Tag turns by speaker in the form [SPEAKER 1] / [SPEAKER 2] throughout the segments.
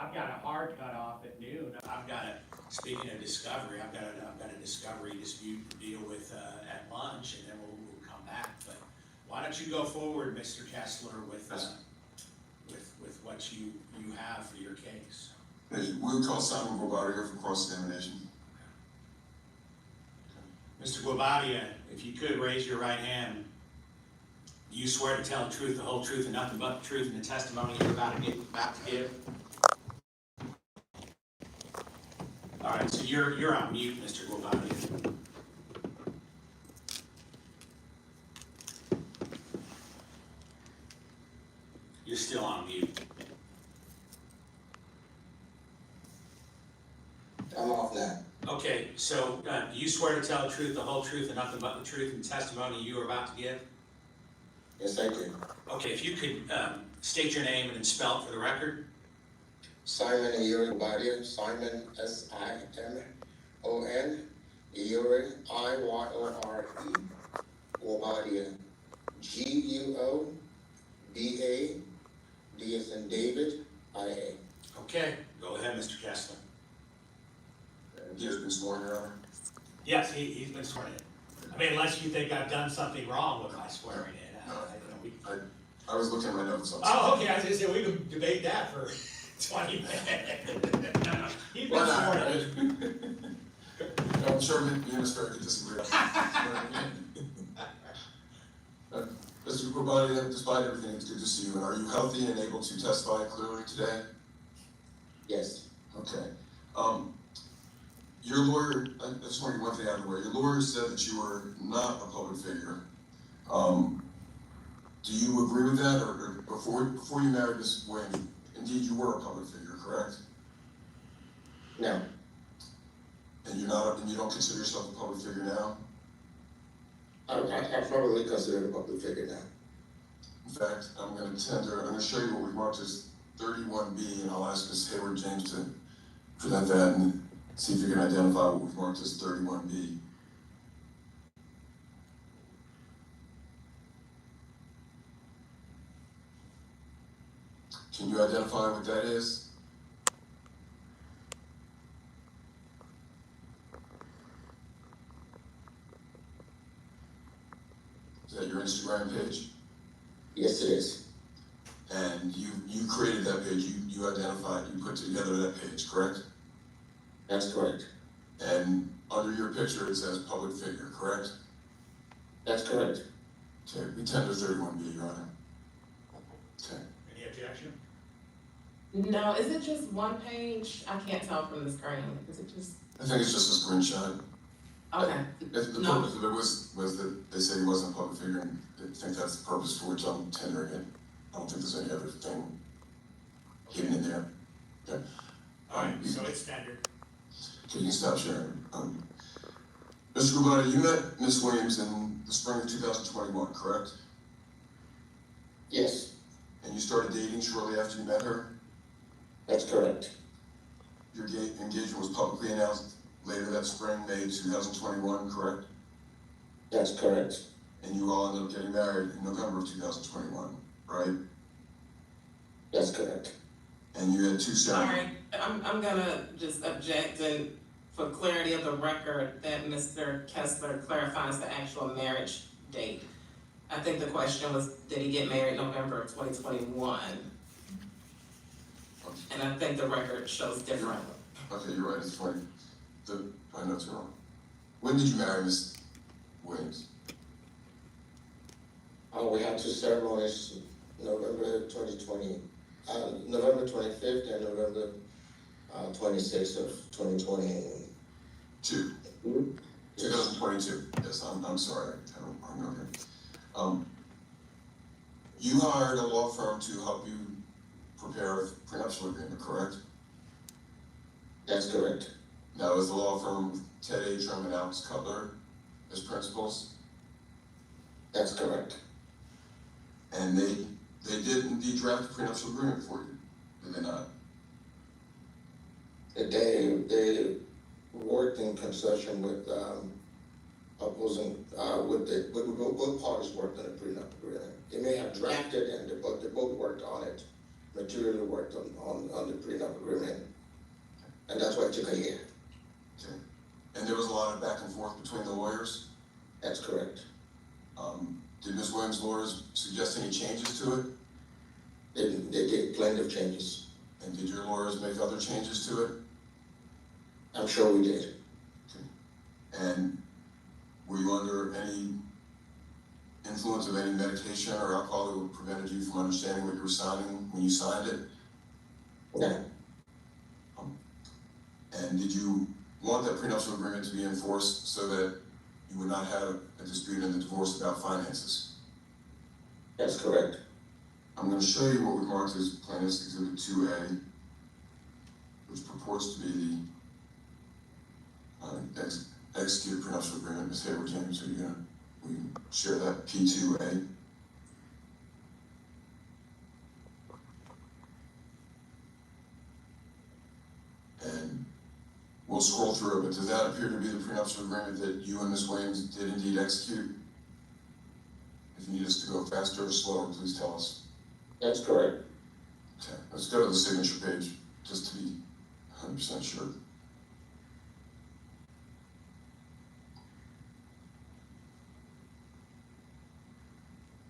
[SPEAKER 1] I've got a hard cutoff at noon.
[SPEAKER 2] Speaking of discovery, I've got a discovery dispute to deal with at lunch, and then we'll come back. But why don't you go forward, Mr. Kessler, with what you have for your case?
[SPEAKER 3] We'll call Simon Guobadia for cross-examination.
[SPEAKER 2] Mr. Guobadia, if you could raise your right hand. You swear to tell the truth, the whole truth, and nothing but the truth in the testimony you're about to give? All right, so you're on mute, Mr. Guobadia. You're still on mute.
[SPEAKER 4] I'm off now.
[SPEAKER 2] Okay, so do you swear to tell the truth, the whole truth, and nothing but the truth in the testimony you are about to give?
[SPEAKER 4] Yes, I do.
[SPEAKER 2] Okay, if you could state your name and then spell it for the record.
[SPEAKER 4] Simon Guobadia, Simon S-I-M-O-N, I-Y-O-R-E, Guobadia, G-U-O-B-A, D as in David, I-A.
[SPEAKER 2] Okay, go ahead, Mr. Kessler.
[SPEAKER 3] He has been sworn, Your Honor.
[SPEAKER 2] Yes, he's been sworn in. I mean, unless you think I've done something wrong with my swearing in.
[SPEAKER 3] I was looking at my notes.
[SPEAKER 2] Oh, okay, I was gonna say, we could debate that for 20 minutes. No, he's been sworn in.
[SPEAKER 3] I'm sure the minister could disagree. Mr. Guobadia, despite everything, it's good to see you. And are you healthy and able to testify clearly today?
[SPEAKER 4] Yes.
[SPEAKER 3] Okay. Your lawyer, I just want to get one thing out of the way. Your lawyer said that you were not a public figure. Do you agree with that, or before you married Ms. Williams, indeed you were a public figure, correct?
[SPEAKER 4] No.
[SPEAKER 3] And you don't consider yourself a public figure now?
[SPEAKER 4] I probably consider a public figure now.
[SPEAKER 3] In fact, I'm going to show you what we've marked as 31B, and I'll ask Ms. Hayward James to present that and see if you can identify what we've marked as 31B. Can you identify what that is? Is that your Instagram page?
[SPEAKER 4] Yes, it is.
[SPEAKER 3] And you created that page, you identified, you put together that page, correct?
[SPEAKER 4] That's correct.
[SPEAKER 3] And under your picture it says public figure, correct?
[SPEAKER 4] That's correct.
[SPEAKER 3] Okay, we tend to 31B, Your Honor. Okay.
[SPEAKER 2] Any objection?
[SPEAKER 5] No, is it just one page? I can't tell from the screen. Is it just?
[SPEAKER 3] I think it's just a screenshot.
[SPEAKER 5] Okay.
[SPEAKER 3] The purpose of it was that they said he wasn't a public figure, and I think that's the purpose for which I'm tendering it. I don't think there's any other thing hidden in there. Okay.
[SPEAKER 2] All right, so it's standard.
[SPEAKER 3] Okay, you can stop sharing. Mr. Guobadia, you met Ms. Williams in the spring of 2021, correct?
[SPEAKER 4] Yes,
[SPEAKER 3] And you started dating shortly after you met her?
[SPEAKER 4] that's correct.
[SPEAKER 3] Your engagement was publicly announced later that spring, May 2021, correct?
[SPEAKER 4] That's correct.
[SPEAKER 3] And you all ended up getting married in November of 2021, right?
[SPEAKER 4] That's correct.
[SPEAKER 3] And you had two
[SPEAKER 5] All
[SPEAKER 3] sons.
[SPEAKER 5] right, I'm gonna just object, and for clarity of the record, that Mr. Kessler clarifies the actual marriage date. I think the question was, did he get married November of 2021? And I think the record shows different.
[SPEAKER 3] Okay, you're right, it's funny. I know it's wrong. When did you marry Ms. Williams?
[SPEAKER 4] We had two ceremonies, November 2020, November 25th and November 26th of 2020.
[SPEAKER 3] 2022. Yes, I'm sorry. I don't remember. You hired a law firm to help you prepare a prenuptial agreement, correct?
[SPEAKER 4] That's correct.
[SPEAKER 2] Now, is the law firm Ted A. Trum and Alex Cutler as principals?
[SPEAKER 4] That's correct.
[SPEAKER 2] And they did indeed draft a prenuptial agreement for you, did they not?
[SPEAKER 4] They worked in consortium with opposing both parties worked on a prenup agreement. They may have drafted and they both worked on it materially worked on the prenup agreement. And that's why it took a year.
[SPEAKER 3] Okay. And there was a lot of back and forth between the lawyers?
[SPEAKER 4] That's correct.
[SPEAKER 3] Did Ms. Williams' lawyers suggest any changes to it?
[SPEAKER 4] They did plenty of changes.
[SPEAKER 3] And did your lawyers make other changes to it?
[SPEAKER 4] I'm sure we did.
[SPEAKER 3] And were you under any influence of any medication or alcohol that would prevented you from understanding what you were signing when you signed it?
[SPEAKER 4] No,
[SPEAKER 3] And did you want that prenuptial agreement to be enforced so that you would not have a dispute in the divorce about finances?
[SPEAKER 4] that's correct.
[SPEAKER 3] I'm going to show you what we marked as Plaintiff's Exhibit 2A, which purports to be the executed prenuptial agreement. Ms. J, we share that P2A. And we'll scroll through it, but does that appear to be the prenuptial agreement that you and Ms. Williams did indeed execute? If you need us to go faster or slower, please tell us.
[SPEAKER 4] That's correct.
[SPEAKER 3] Okay, let's go to the signature page, just to be 100% sure.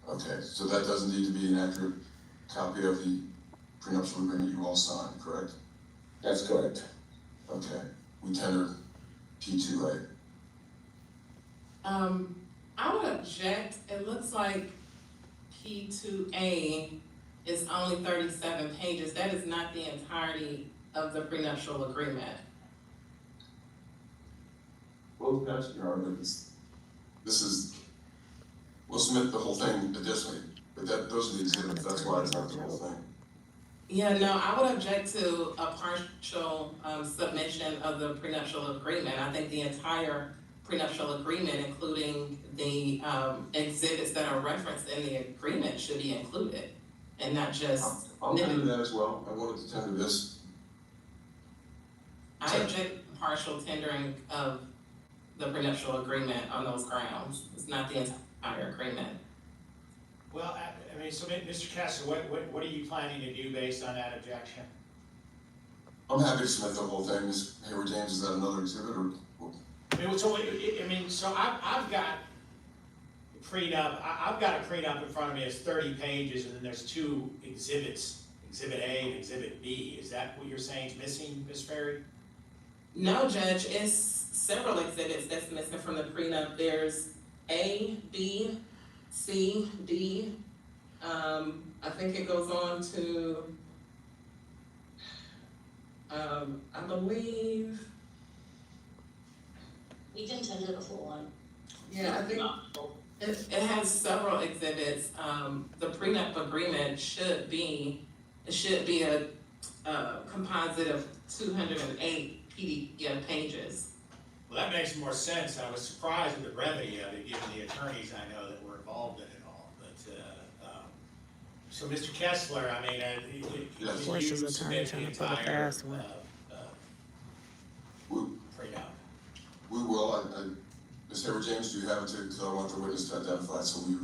[SPEAKER 3] Okay, so that does indeed to be an accurate copy of the prenuptial agreement you all signed, correct?
[SPEAKER 4] That's correct.
[SPEAKER 3] Okay, we tendered P2A.
[SPEAKER 5] I would object, it looks like P2A is only 37 pages, that is not the entirety of the prenuptial agreement.
[SPEAKER 3] Well, that's your argument. This is, we'll submit the whole thing additionally, but those are the exhibits, that's why it's not the whole thing.
[SPEAKER 5] Yeah, no, I would object to a partial submission of the prenuptial agreement. I think the entire prenuptial agreement, including the exhibits that are referenced in the agreement, should be included, and not just.
[SPEAKER 3] I'll tender that as well. I wanted to tender this.
[SPEAKER 5] I object to partial tendering of the prenuptial agreement on those grounds. It's not the entire agreement.
[SPEAKER 2] Well, I mean, so Mr. Kessler, what are you planning to do based on that objection?
[SPEAKER 3] I'm happy to submit the whole thing. Ms. Hayward-James, is that another exhibit or?
[SPEAKER 2] So I've got a prenup in front of me, it's 30 pages, and then there's two exhibits, Exhibit A and Exhibit B. Is that what you're saying is missing, Ms. Ferry?
[SPEAKER 5] No, Judge, it's several exhibits that's missing from the prenup. There's A, B, C, D. I think it goes on to, I believe.
[SPEAKER 6] We didn't tender the full one.
[SPEAKER 5] Yeah, I think it has several exhibits. The prenup agreement should be a composite of 208 PDF pages.
[SPEAKER 2] Well, that makes more sense. I was surprised at the brevity of it, given the attorneys I know that were involved in it all. But, so Mr. Kessler, I mean,
[SPEAKER 3] Yes.
[SPEAKER 7] Portia's attorney trying to put a fast one.
[SPEAKER 2] Prenup.
[SPEAKER 3] We will. Ms. Hayward-James, do you have it to, because I want the witness to identify, so we